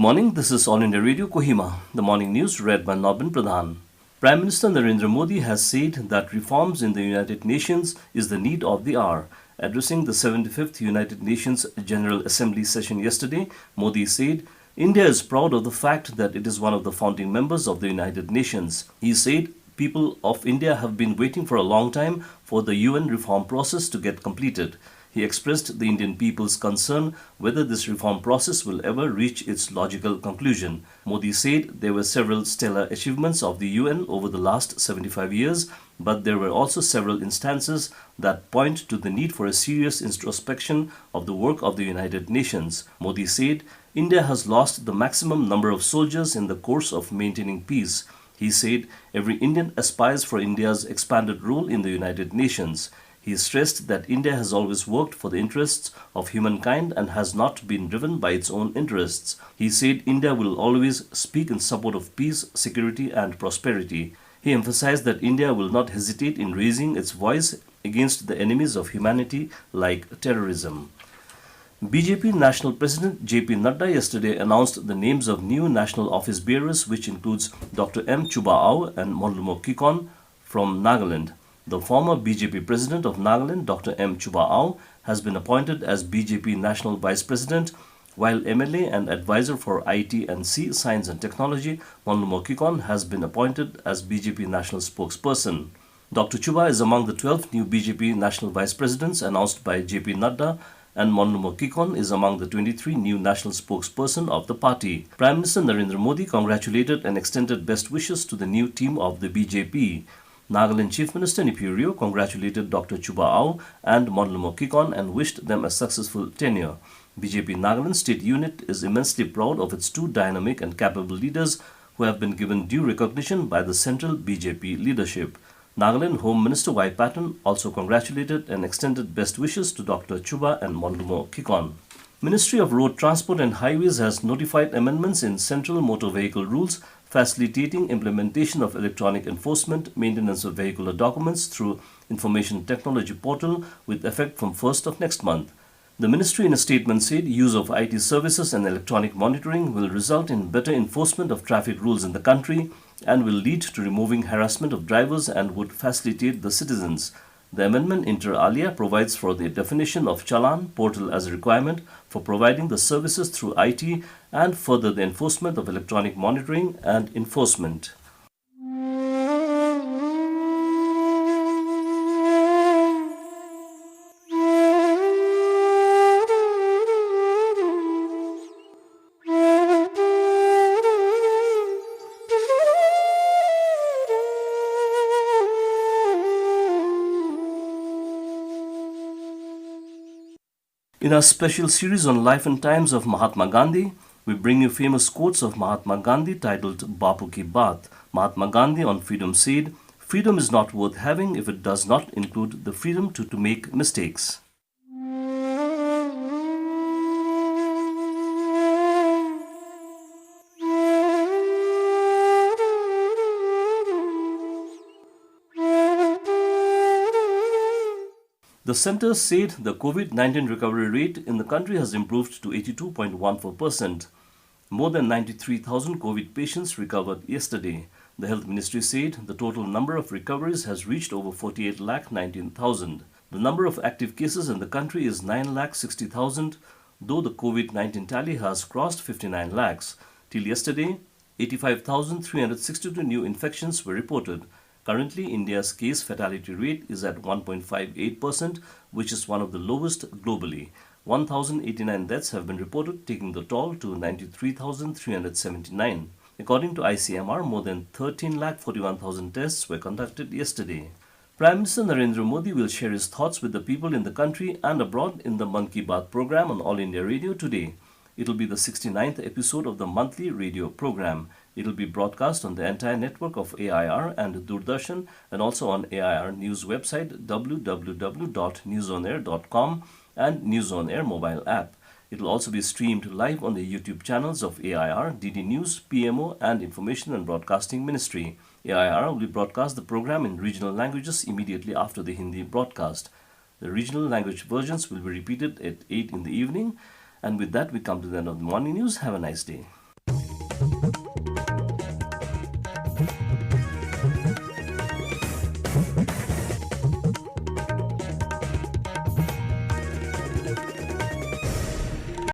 morning, this is All India Radio Kohima. The morning news read by Nobin Pradhan. Prime Minister Narendra Modi has said that reforms in the United Nations is the need of the hour. Addressing the 75th United Nations General Assembly session yesterday, Modi said, India is proud of the fact that it is one of the founding members of the United Nations. He said, people of India have been waiting for a long time for the UN reform process to get completed. He expressed the Indian people's concern whether this reform process will ever reach its logical conclusion. Modi said there were several stellar achievements of the UN over the last 75 years, but there were also several instances that point to the need for a serious introspection of the work of the United Nations. Modi said, India has lost the maximum number of soldiers in the course of maintaining peace. He said, every Indian aspires for India's expanded role in the United Nations. He stressed that India has always worked for the interests of humankind and has not been driven by its own interests. He said India will always speak in support of peace, security and prosperity. He emphasized that India will not hesitate in raising its voice against the enemies of humanity like terrorism. BJP National President JP Nadda yesterday announced the names of new national office bearers, which includes Dr. M. Chuba and Monlumo Kikon from Nagaland. The former BJP President of Nagaland, Dr. M. Chuba has been appointed as BJP National Vice President, while MLA and Advisor for IT and C, Science and Technology, Monlumo Kikon has been appointed as BJP National Spokesperson. Dr. Chuba is among the 12 new BJP National Vice Presidents announced by JP Nadda, and Monlumo Kikon is among the 23 new national spokesperson of the party. Prime Minister Narendra Modi congratulated and extended best wishes to the new team of the BJP. Nagaland Chief Minister Neiphiu Rio congratulated Dr. Chuba and Monlumo Kikon and wished them a successful tenure. BJP Nagaland State Unit is immensely proud of its two dynamic and capable leaders who have been given due recognition by the central BJP leadership. Nagaland Home Minister Y. Patton also congratulated and extended best wishes to Dr. Chuba and Monlumo Kikon. Ministry of Road Transport and Highways has notified amendments in Central Motor Vehicle Rules facilitating implementation of electronic enforcement, maintenance of vehicular documents through Information Technology Portal with effect from 1st of next month. The ministry in a statement said use of IT services and electronic monitoring will result in better enforcement of traffic rules in the country and will lead to removing harassment of drivers and would facilitate the citizens. The amendment inter alia provides for the definition of Challan portal as a requirement for providing the services through IT and further the enforcement of electronic monitoring and enforcement. In our special series on life and times of Mahatma Gandhi, we bring you famous quotes of Mahatma Gandhi titled Bapu Ki Baat. Mahatma Gandhi on freedom said, freedom is not worth having if it does not include the freedom to make mistakes. The centre said the COVID-19 recovery rate in the country has improved to 82.14%. More than 93,000 COVID patients recovered yesterday. The Health Ministry said the total number of recoveries has reached over 48,19,000. The number of active cases in the country is 9,60,000, though the COVID-19 tally has crossed 59 lakhs. Till yesterday, 85,362 new infections were reported. Currently, India's case fatality rate is at 1.58%, which is one of the lowest globally. 1,089 deaths have been reported, taking the toll to 93,379. According to ICMR, more than 13,41,000 tests were conducted yesterday. Prime Minister Narendra Modi will share his thoughts with the people in the country and abroad in the Mann Ki Baat program on All India Radio today. It will be the 69th episode of the monthly radio program. It will be broadcast on the entire network of AIR and Doordarshan and also on AIR News website www.newsonair.com and News on Air mobile app. It will also be streamed live on the YouTube channels of AIR, DD News, PMO and Information and Broadcasting Ministry. AIR will broadcast the program in regional languages immediately after the Hindi broadcast. The regional language versions will be repeated at 8 in the evening. And with that, we come to the end of the morning news. Have a nice day.